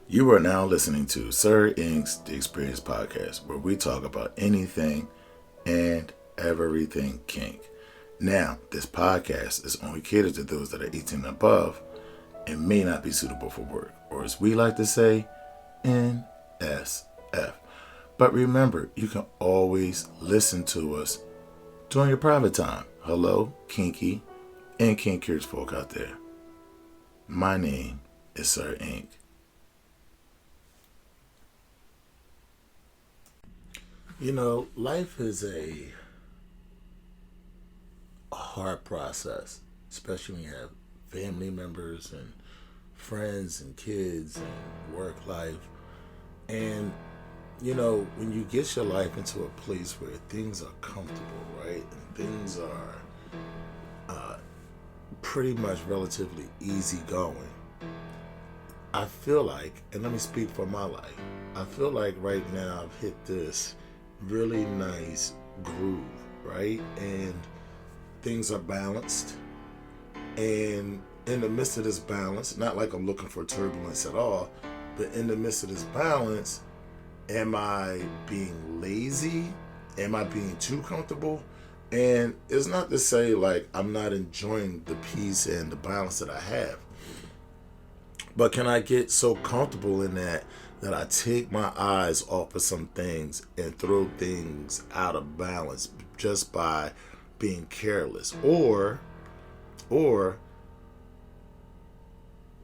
You are now listening to Sir Ink's The Experience Podcast, where we talk about anything and everything kink. Now, this podcast is only catered to those that are 18 and above and may not be suitable for work, or as we like to say, NSF. But remember, you can always listen to us during your private time. Hello, kinky and kink-curious folk out there. My name is Sir Ink. You know, life is a hard process, especially when you have family members and friends and kids and work life. And, you know, when you get your life into a place where things are comfortable, right? And things are pretty much relatively easy going, I feel like, and let me speak for my life, I feel like right now I've hit this really nice groove, right? And things are balanced. And in the midst of this balance, not like I'm looking for turbulence at all, but in the midst of this balance, am I being lazy? Am I being too comfortable? And it's not to say like I'm not enjoying the peace and the balance that I have. But can I get so comfortable in that I take my eyes off of some things and throw things out of balance just by being careless? Or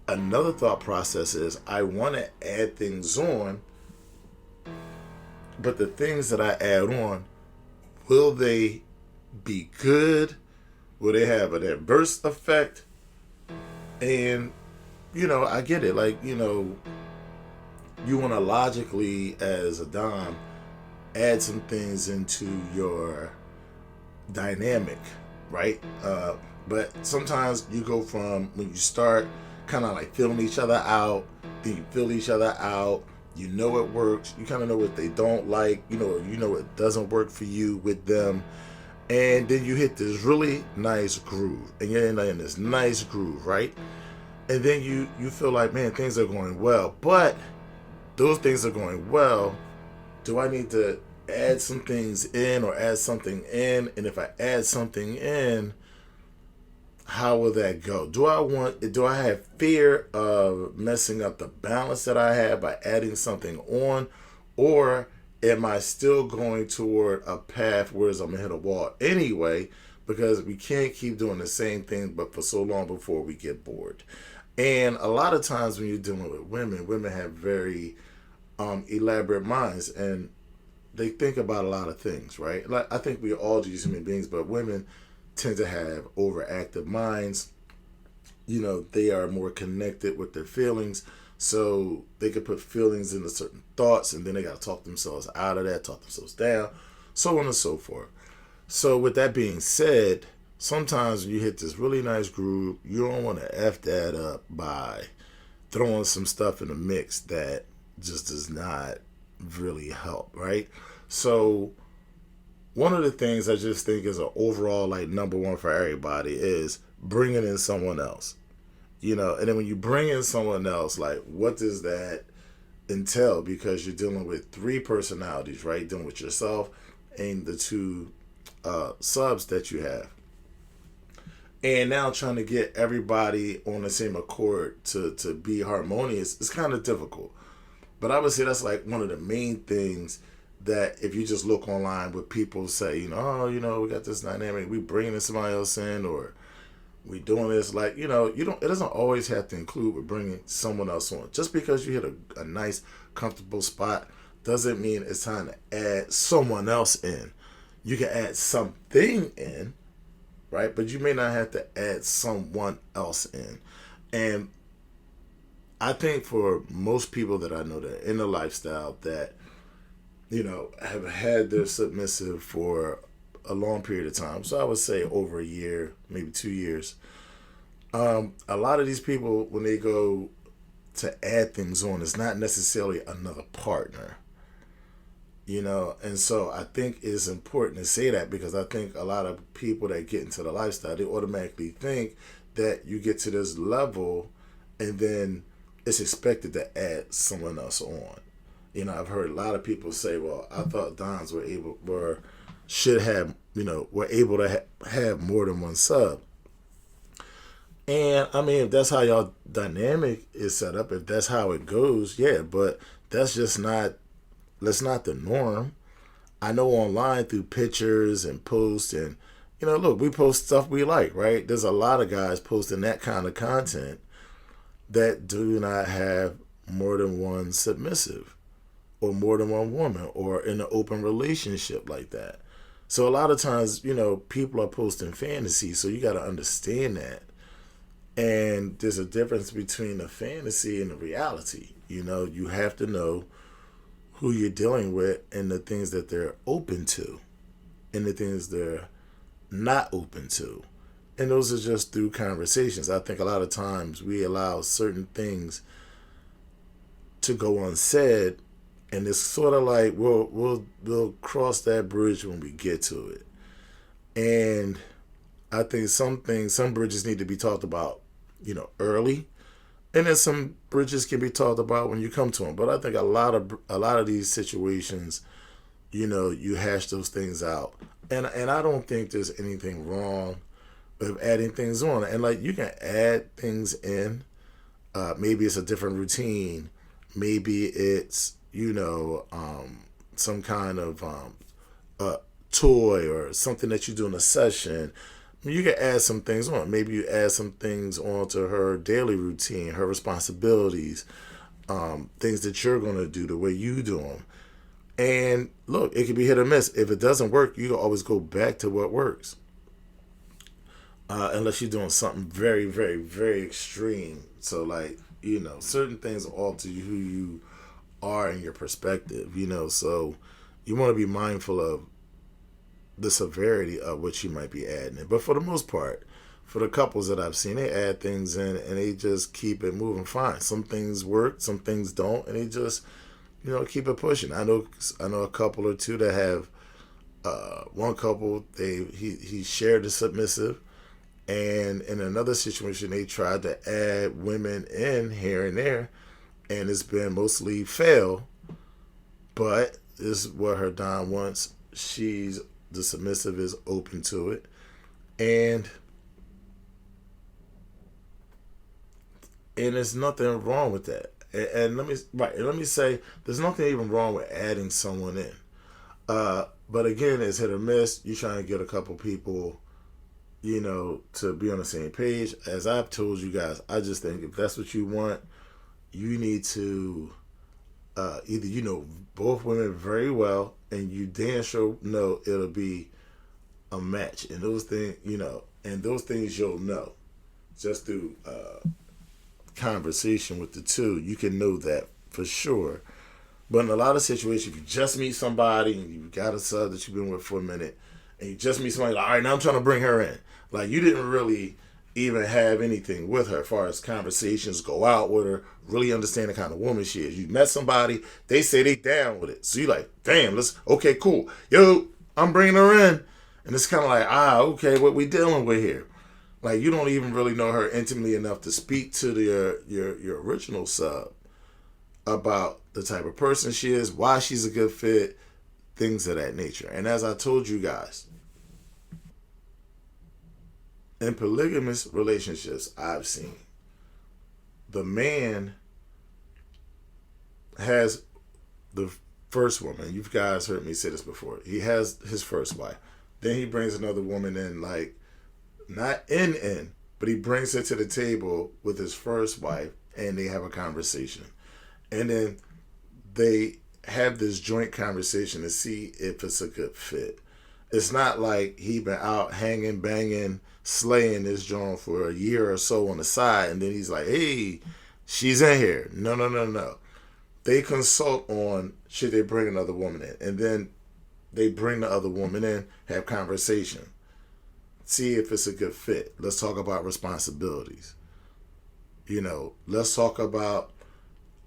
another thought process is I want to add things on, but the things that I add on, will they be good? Will they have an adverse effect? And, you know, I get it. Like, you know, you want to logically, as a Dom, add some things into your dynamic, right? But sometimes you go from when you start kind of like feeling each other out, then you feel each other out, you know it works, you kind of know what they don't like, you know it doesn't work for you with them, and then you hit this really nice groove, and you're in this nice groove, right? And then you feel like, man, things are going well, but those things are going well. Do I need to add some things in or add something in? And if I add something in, how will that go? Do I have fear of messing up the balance that I have by adding something on? Or am I still going toward a path where I'm gonna hit a wall anyway? Because we can't keep doing the same thing but for so long before we get bored. And a lot of times when you're dealing with women have very elaborate minds, and they think about a lot of things, right? Like I think we all do as human beings, but women tend to have overactive minds. You know, they are more connected with their feelings, so they could put feelings into certain thoughts, and then they got to talk themselves out of that, talk themselves down, so on and so forth. So with that being said, sometimes when you hit this really nice groove, you don't want to F that up by throwing some stuff in the mix that just does not really help, right? So one of the things I just think is an overall like number one for everybody is bringing in someone else. You know, and then when you bring in someone else, like what does that entail? Because you're dealing with three personalities, right? Dealing with yourself and the two subs that you have. And now trying to get everybody on the same accord to be harmonious is kind of difficult. But I would say that's like one of the main things that if you just look online what people say, you know, oh, you know, we got this dynamic, we bringing somebody else in, or we doing this, like, you know, it doesn't always have to include with bringing someone else on. Just because you hit a nice, comfortable spot doesn't mean it's time to add someone else in. You can add something in, right? But you may not have to add someone else in. And I think for most people that I know that are in the lifestyle that, you know, have had their submissive for a long period of time, so I would say over a year, maybe 2 years, a lot of these people, when they go to add things on, it's not necessarily another partner. You know, and so I think it's important to say that because I think a lot of people that get into the lifestyle, they automatically think that you get to this level and then it's expected to add someone else on. I've heard a lot of people say, "Well, I thought Dons should have, were able to have more than one sub." And I mean, if that's how y'all dynamic is set up, if that's how it goes, yeah. But that's just not. That's not the norm. I know online through pictures and posts and look, we post stuff we like, right? There's a lot of guys posting that kind of content that do not have more than one submissive or more than one woman or in an open relationship like that. So a lot of times, people are posting fantasy, so you got to understand that. And there's a difference between the fantasy and the reality. You have to know who you're dealing with and the things that they're open to and the things they're not open to. And those are just through conversations. I think a lot of times we allow certain things to go unsaid, and it's sort of like we'll cross that bridge when we get to it. And I think some bridges need to be talked about, early, and then some bridges can be talked about when you come to them. But I think a lot of these situations, you hash those things out, and I don't think there's anything wrong with adding things on. And like you can add things in. Maybe it's a different routine. Maybe it's some kind of toy or something that you do in a session. You can add some things on. Maybe you add some things onto her daily routine, her responsibilities, things that you're going to do the way you do them. And look, it could be hit or miss. If it doesn't work, you can always go back to what works. Unless you're doing something very, very, very extreme. So like, certain things alter who you are and your perspective, So you want to be mindful of the severity of what you might be adding in. But for the most part, for the couples that I've seen, they add things in and they just keep it moving fine. Some things work, some things don't, and they just, keep it pushing. I know a couple or two that have one couple, he shared the submissive, and in another situation they tried to add women in here and there, and it's been mostly fail. But this is what her Don wants. The submissive is open to it, and there's nothing wrong with that. And let me say, there's nothing even wrong with adding someone in. But again, it's hit or miss. You're trying to get a couple people, to be on the same page. As I've told you guys, I just think if that's what you want, you need to either both women very well, and you damn sure know it'll be a match. And those things, you'll know just through conversation with the two. You can know that for sure. But in a lot of situations, if you just meet somebody and you've got a sub that you've been with for a minute, and you just meet somebody, like, all right, now I'm trying to bring her in. Like, you didn't really even have anything with her as far as conversations, go out with her, really understand the kind of woman she is. You met somebody, they say they down with it. So you're like, damn, okay, cool. Yo, I'm bringing her in. And it's kind of like, okay, what we dealing with here? Like, you don't even really know her intimately enough to speak to your original sub about the type of person she is, why she's a good fit, things of that nature. And as I told you guys, in polygamous relationships I've seen, the man has the first woman. You guys heard me say this before. He has his first wife. Then he brings another woman in, like, not in, but he brings her to the table with his first wife, and they have a conversation. And then they have this joint conversation to see if it's a good fit. It's not like he been out hanging, banging, slaying this joint for a year or so on the side, and then he's like, hey, she's in here. No. They consult on should they bring another woman in. And then they bring the other woman in, have conversation. See if it's a good fit. Let's talk about responsibilities.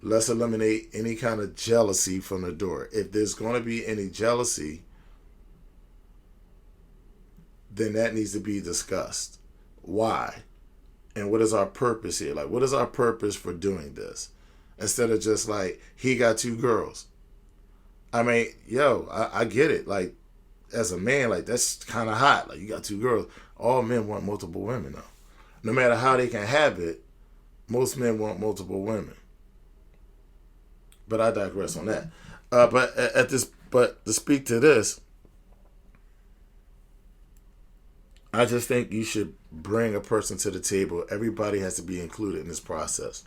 Let's eliminate any kind of jealousy from the door. If there's going to be any jealousy, then that needs to be discussed. Why? And what is our purpose here? Like, what is our purpose for doing this? Instead of just like, he got 2 girls. I mean, yo, I get it. Like, as a man, like, that's kind of hot. Like, you got 2 girls. All men want multiple women, though. No matter how they can have it, most men want multiple women. But I digress on that. But to speak to this, I just think you should bring a person to the table. Everybody has to be included in this process.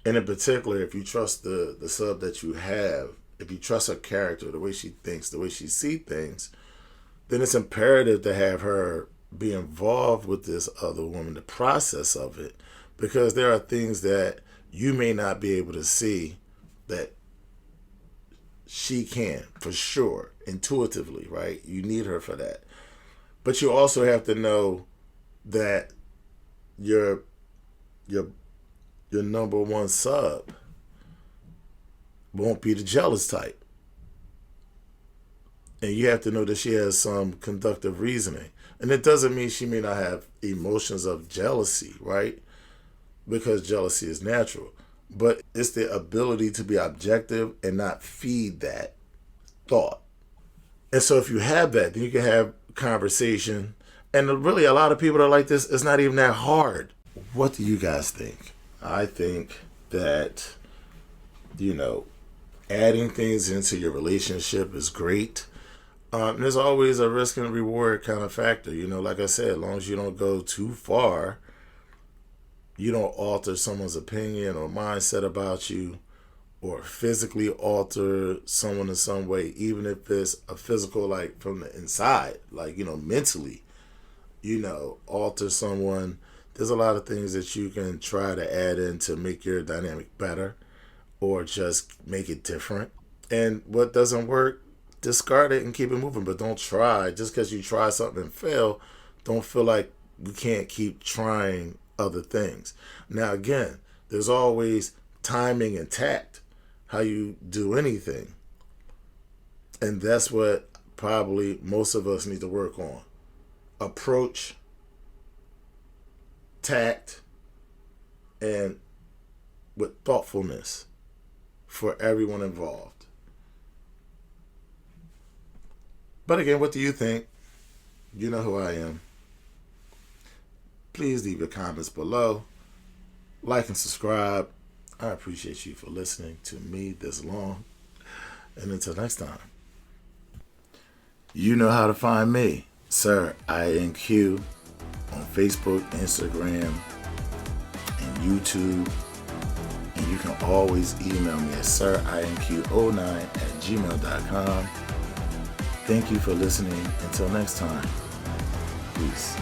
And in particular, if you trust the sub that you have, if you trust her character, the way she thinks, the way she sees things, then it's imperative to have her be involved with this other woman, the process of it, because there are things that you may not be able to see that she can, for sure, intuitively, right? You need her for that. But you also have to know that your number one sub won't be the jealous type. And you have to know that she has some conductive reasoning. And it doesn't mean she may not have emotions of jealousy, right? Because jealousy is natural. But it's the ability to be objective and not feed that thought. And so if you have that, then you can have conversation. And really, a lot of people that are like this, it's not even that hard. What do you guys think? I think that, adding things into your relationship is great. There's always a risk and reward kind of factor. Like I said, as long as you don't go too far, you don't alter someone's opinion or mindset about you, or physically alter someone in some way, even if it's a physical, like from the inside, like, mentally, alter someone. There's a lot of things that you can try to add in to make your dynamic better or just make it different. And what doesn't work, discard it and keep it moving. But don't try. Just because you try something and fail, don't feel like you can't keep trying other things. Now, again, there's always timing and tact, how you do anything. And that's what probably most of us need to work on. Approach, tact, and with thoughtfulness for everyone involved. But again, what do you think? You know who I am. Please leave your comments below. Like and subscribe. I appreciate you for listening to me this long. And until next time, you know how to find me, Sir INQ, on Facebook, Instagram, and YouTube. And you can always email me at sirinq09@gmail.com. Thank you for listening. Until next time, peace.